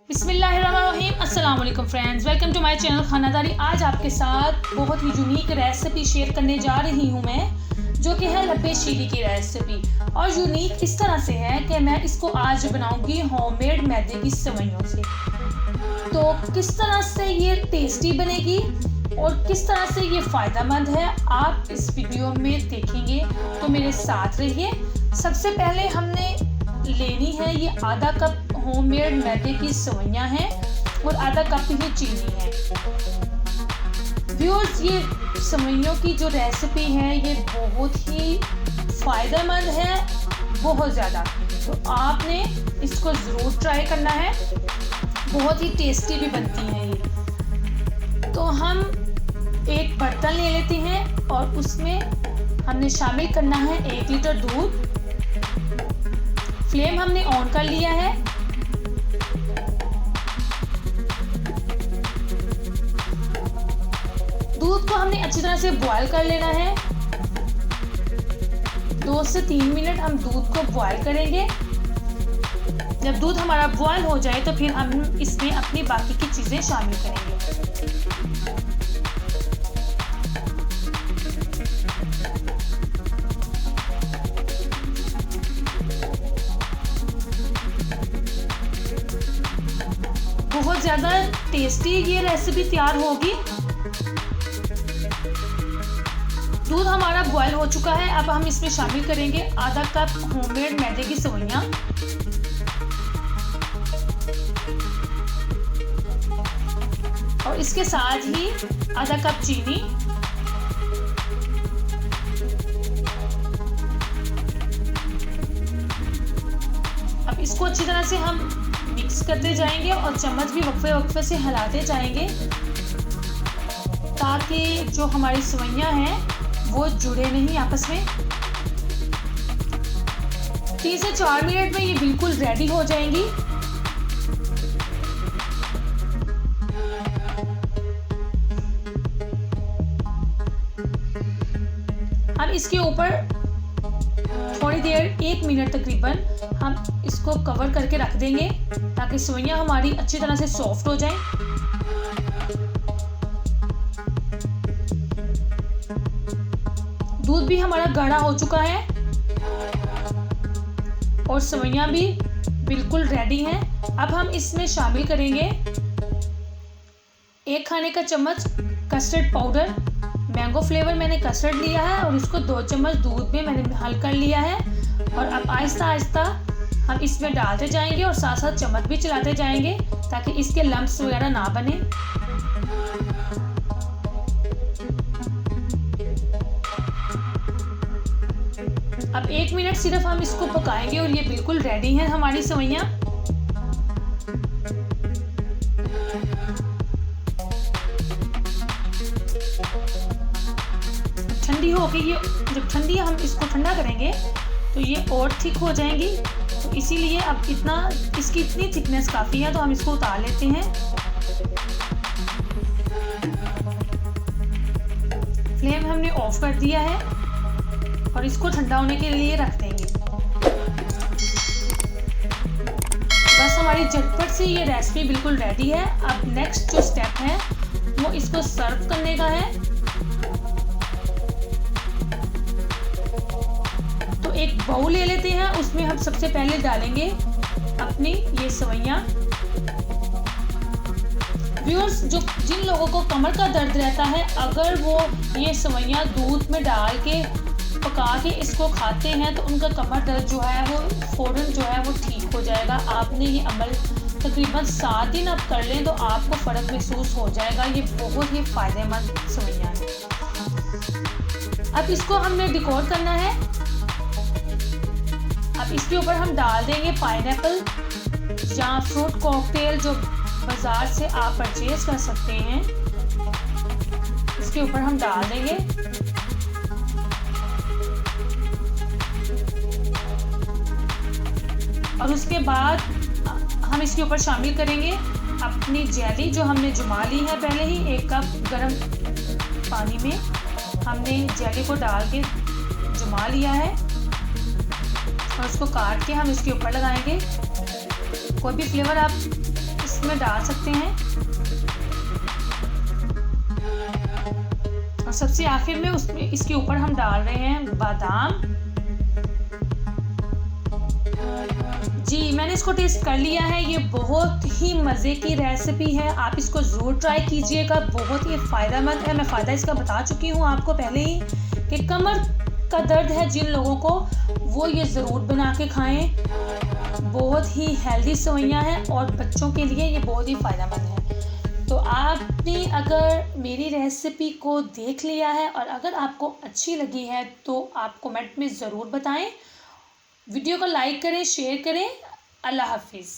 बिस्मिल्लाहिर्रहमानिर्रहीम। अस्सलाम वालेकुम friends, welcome to my channel Khanadari. आज आपके साथ बहुत ही यूनिक रेसिपी शेयर करने जा रही हूँ मैं, जो कि है लब्बे शीरी की रेसिपी। और यूनिक इस तरह से है कि मैं इसको आज बनाऊंगी होममेड मैदे की सेवइयों से। तो किस तरह से ये टेस्टी बनेगी और किस तरह से ये फ़ायदेमंद है, आप इस वीडियो में देखेंगे, तो मेरे साथ रहिए। सबसे पहले हमने लेनी है ये आधा कप होममेड मैदे की सेवइयां हैं और आधा कप ही चीनी है। व्यूअर्स, ये सेवइयों की जो रेसिपी है ये बहुत ही फ़ायदेमंद है, बहुत ज़्यादा। तो आपने इसको ज़रूर ट्राई करना है, बहुत ही टेस्टी भी बनती हैं ये। तो हम एक बर्तन ले लेते हैं और उसमें हमने शामिल करना है 1 लीटर दूध। फ्लेम हमने ऑन कर लिया है। दूध को हमने अच्छी तरह से बॉईल कर लेना है। 2 से 3 मिनट हम दूध को बॉईल करेंगे। जब दूध हमारा बॉईल हो जाए तो फिर हम इसमें अपनी बाकी की चीज़ें शामिल करेंगे। बहुत ज़्यादा टेस्टी ये रेसिपी तैयार होगी। दूध हमारा बॉयल हो चुका है। अब हम इसमें शामिल करेंगे आधा कप होममेड मैदे की सेवइयां। और इसके साथ ही आधा कप चीनी। अब इसको अच्छी तरह से हम मिक्स करते जाएंगे और चम्मच भी वक्फे वक्फे से हिलाते जाएंगे, ताकि जो हमारी सेवइयां हैं वो जुड़े नहीं आपस में। 3 से 4 मिनट में ये बिल्कुल रेडी हो जाएंगी। हम इसके ऊपर थोड़ी देर 1 मिनट तकरीबन हम इसको कवर करके रख देंगे, ताकि सेवइयां हमारी अच्छी तरह से सॉफ्ट हो जाएं। दूध भी हमारा गाढ़ा हो चुका है और सेवइयां भी बिल्कुल रेडी हैं। अब हम इसमें शामिल करेंगे 1 खाने का चम्मच कस्टर्ड पाउडर। मैंगो फ्लेवर मैंने कस्टर्ड लिया है और इसको 2 चम्मच दूध में मैंने हल कर लिया है। और अब आहिस्ता आहिस्ता हम इसमें डालते जाएंगे और साथ साथ चम्मच भी चलाते जाएंगे, ताकि इसके लम्प्स वगैरह ना बने। अब 1 मिनट सिर्फ हम इसको पकाएंगे और ये बिल्कुल रेडी है हमारी सेवइयां। ठंडी हो गई ये, जब ठंडी हम इसको ठंडा करेंगे तो ये और थिक हो जाएंगी। तो इसीलिए अब इसकी इतनी थिकनेस काफ़ी है, तो हम इसको उतार लेते हैं। फ्लेम हमने ऑफ कर दिया है और इसको ठंडा होने के लिए रख देंगे। बस हमारी झटपट से ये रेसिपी बिल्कुल रेडी है। अब नेक्स्ट जो स्टेप है वो इसको सर्व करने का है। तो एक बाउल ले लेते हैं, उसमें हम सबसे पहले डालेंगे अपनी ये सेवइयां। व्यूअर्स, जिन लोगों को कमर का दर्द रहता है, अगर वो ये सेवइयां दूध में डाल के पका के इसको खाते हैं तो उनका कमर दर्द जो है वो फ़ौरन जो है वो ठीक हो जाएगा। आपने ये अमल तकरीबन 7 दिन आप कर लें तो आपको फ़र्क महसूस हो जाएगा। ये बहुत ही फ़ायदेमंद सेवइयां है। अब इसको हमने डेकोर करना है। अब इसके ऊपर हम डाल देंगे पाइनएप्पल या फ्रूट कॉकटेल, जो बाज़ार से आप परचेज कर सकते हैं। इसके ऊपर हम डाल देंगे। और उसके बाद हम इसके ऊपर शामिल करेंगे अपनी जेली, जो हमने जुमा ली है पहले ही। 1 कप गर्म पानी में हमने जेली को डाल के जुमा लिया है और उसको काट के हम इसके ऊपर लगाएंगे। कोई भी फ्लेवर आप इसमें डाल सकते हैं। और सबसे आखिर में उसमें इसके ऊपर हम डाल रहे हैं बादाम। जी, मैंने इसको टेस्ट कर लिया है। ये बहुत ही मज़े की रेसिपी है, आप इसको ज़रूर ट्राई कीजिएगा। बहुत ही फ़ायदेमंद है। मैं फ़ायदा इसका बता चुकी हूँ आपको पहले ही कि कमर का दर्द है जिन लोगों को, वो ये ज़रूर बना के खाएं। बहुत ही हेल्दी सेवइयाँ हैं और बच्चों के लिए ये बहुत ही फ़ायदेमंद है। तो आपने अगर मेरी रेसिपी को देख लिया है और अगर आपको अच्छी लगी है तो आप कमेंट में ज़रूर बताएं। वीडियो को लाइक करें, शेयर करें। अल्लाह हाफिज़।